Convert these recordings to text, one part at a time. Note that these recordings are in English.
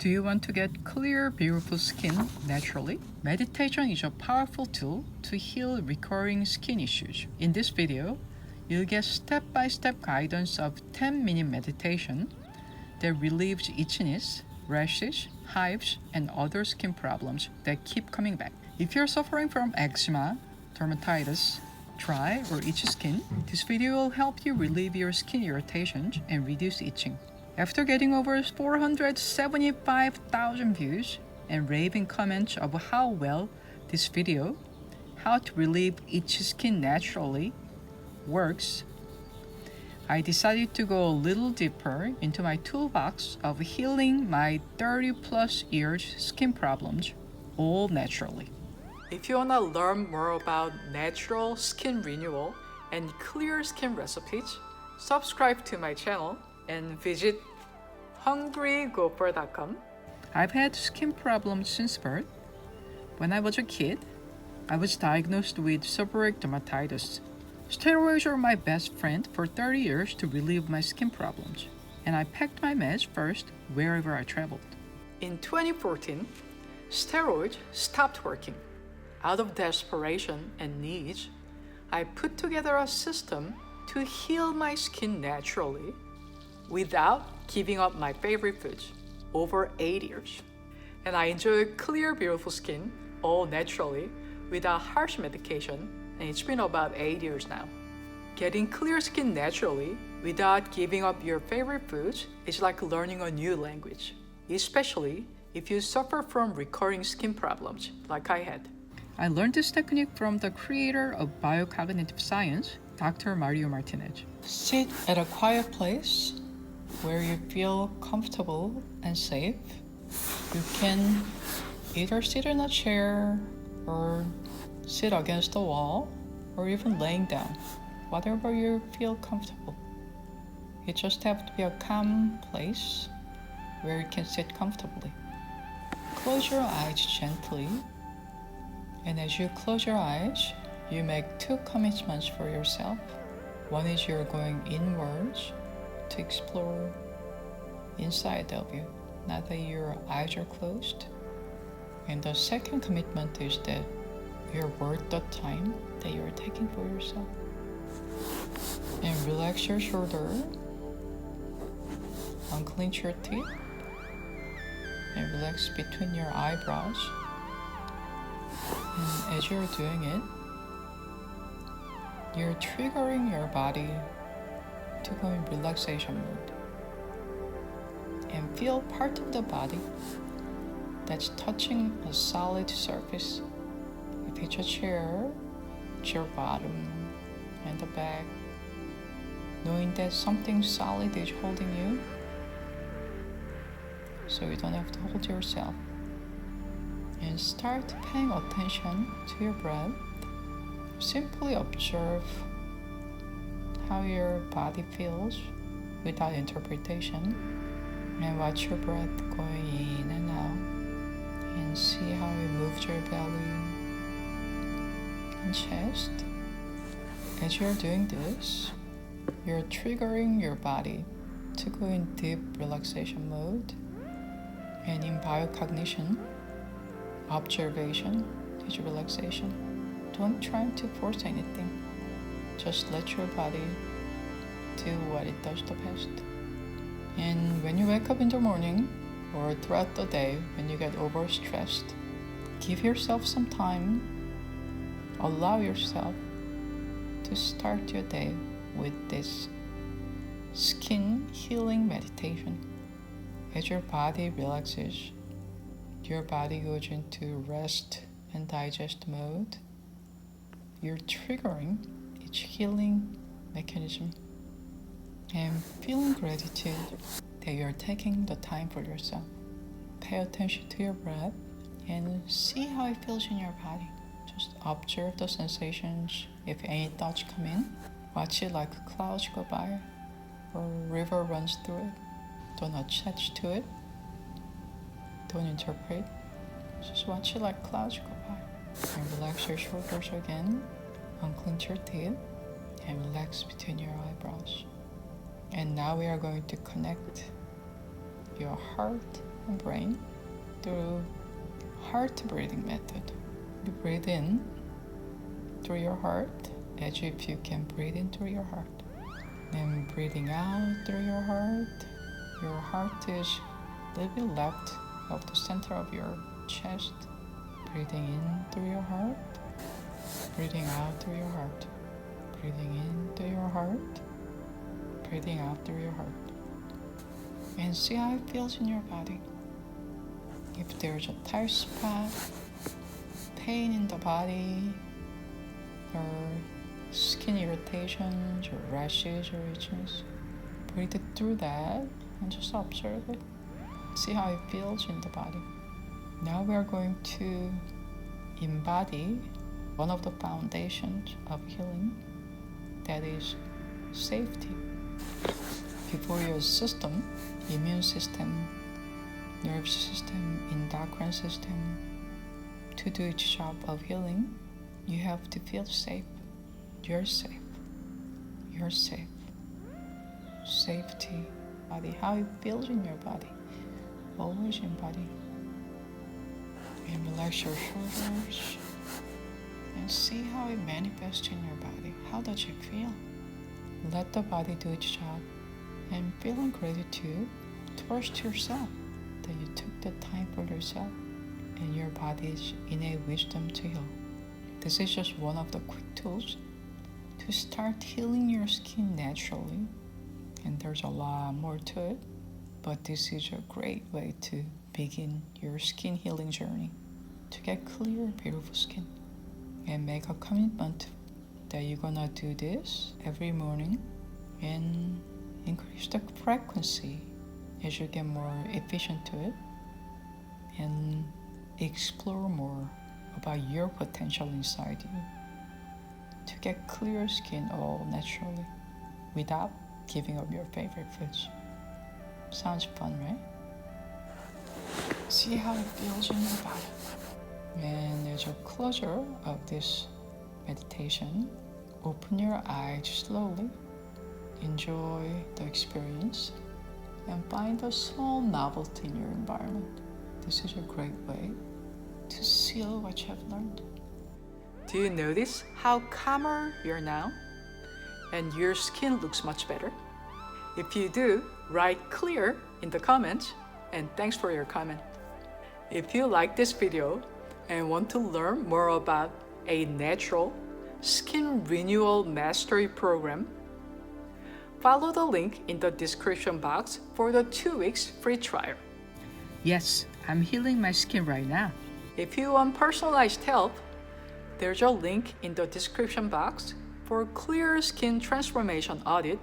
Do you want to get clear, beautiful skin naturally? Meditation is a powerful tool to heal recurring skin issues. In this video, you'll get step-by-step guidance of 10-minute meditation that relieves itchiness, rashes, hives, and other skin problems that keep coming back. If you're suffering from eczema, dermatitis, dry or itchy skin, this video will help you relieve your skin irritations and reduce itching. After getting over 475,000 views and raving comments of how well this video, how to relieve itchy skin naturally, works, I decided to go a little deeper into my toolbox of healing my 30+ years skin problems, all naturally. If you want to learn more about natural skin renewal and clear skin recipes, subscribe to my channel and visit 𝘾𝙊𝘾𝙃.com. I've had skin problems since birth. When I was a kid, I was diagnosed with seborrheic dermatitis. Steroids were my best friend for 30 years to relieve my skin problems, and I packed my meds first wherever I traveled. In 2014, steroids stopped working. Out of desperation and needs, I put together a system to heal my skin naturally without giving up my favorite foods over 8 years. And I enjoy clear, beautiful skin all naturally without harsh medication, and it's been about 8 years now. Getting clear skin naturally without giving up your favorite foods is like learning a new language, especially if you suffer from recurring skin problems like I had. I learned this technique from the creator of biocognitive science, Dr. Mario Martinez. Sit at a quiet place where you feel comfortable and safe. You can either sit in a chair or sit against the wall or even laying down, whatever you feel comfortable. You just have to be a calm place where you can sit comfortably. Close your eyes gently, and as you close your eyes, you make 2 commitments for yourself. One is you're going inwards to explore inside of you, now that your eyes are closed. And the second commitment is that you're worth the time that you're taking for yourself. And relax your shoulder, unclench your teeth, and relax between your eyebrows. And as you're doing it, you're triggering your body to go in relaxation mode and feel part of the body that's touching a solid surface. If it's a chair, it's your bottom and the back, knowing that something solid is holding you, so you don't have to hold yourself. And start paying attention to your breath. Simply observe how your body feels without interpretation, and watch your breath going in and out, and see how it moves your belly and chest. As you're doing this, you're triggering your body to go in deep relaxation mode. And in biocognition, observation is relaxation. Don't try to force anything. Just let your body do what it does the best. And when you wake up in the morning or throughout the day when you get overstressed, give yourself some time. Allow yourself to start your day with this skin healing meditation. As your body relaxes, your body goes into rest and digest mode. You're triggering its healing mechanism and feeling gratitude that you're taking the time for yourself. Pay attention to your breath and see how it feels in your body. Just observe the sensations. If any thoughts come in, watch it like clouds go by or a river runs through it. Don't attach to it. Don't interpret. Just watch it like clouds go by. And relax your shoulders again. Unclench your teeth and relax between your eyebrows. And now we are going to connect your heart and brain through heart breathing method. You breathe in through your heart as if you can breathe in through your heart. Then breathing out through your heart. Your heart is a little bit left of the center of your chest. Breathing in through your heart. Breathing out through your heart. Breathing in through your heart. Breathing out through your heart. And see how it feels in your body. If there's a tight spot, pain in the body, or skin irritations, or rashes, or itchiness, breathe it through that and just observe it. See how it feels in the body. Now we are going to embody one of the foundations of healing, that is safety. Before your system, immune system, nervous system, endocrine system, to do its job of healing, you have to feel safe. You're safe. You're safe. Safety, body, how it feels in your body. Always in body. And relax your shoulders and see how it manifests in your body. How does it feel? Let the body do its job and feel in gratitude towards yourself that you took the time for yourself and your body's innate wisdom to heal. This is just one of the quick tools to start healing your skin naturally, and there's a lot more to it, but this is a great way to begin your skin healing journey, to get clear, beautiful skin, and make a commitment that you're gonna do this every morning and increase the frequency as you get more efficient to it and explore more about your potential inside you to get clear skin all naturally without giving up your favorite foods. Sounds fun, right? See how it feels in your body. And as a closure of this meditation, open your eyes slowly, enjoy the experience, and find a small novelty in your environment. This is a great way to seal what you have learned. Do you notice how calmer you're now? And your skin looks much better? If you do, write clear in the comments, and thanks for your comment. If you like this video and want to learn more about a natural skin renewal mastery program, follow the link in the description box for the 2 weeks free trial. Yes, I'm healing my skin right now. If you want personalized help, there's a link in the description box for clear skin transformation audit.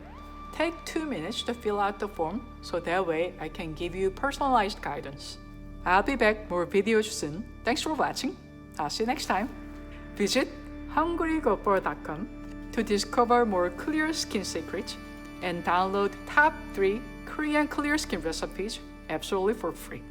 Take 2 minutes to fill out the form so that way I can give you personalized guidance. I'll be back more videos soon. Thanks for watching. I'll see you next time. Visit 𝘾𝙊𝘾𝙃.com to discover more clear skin secrets and download top 3 Korean clear skin recipes absolutely for free.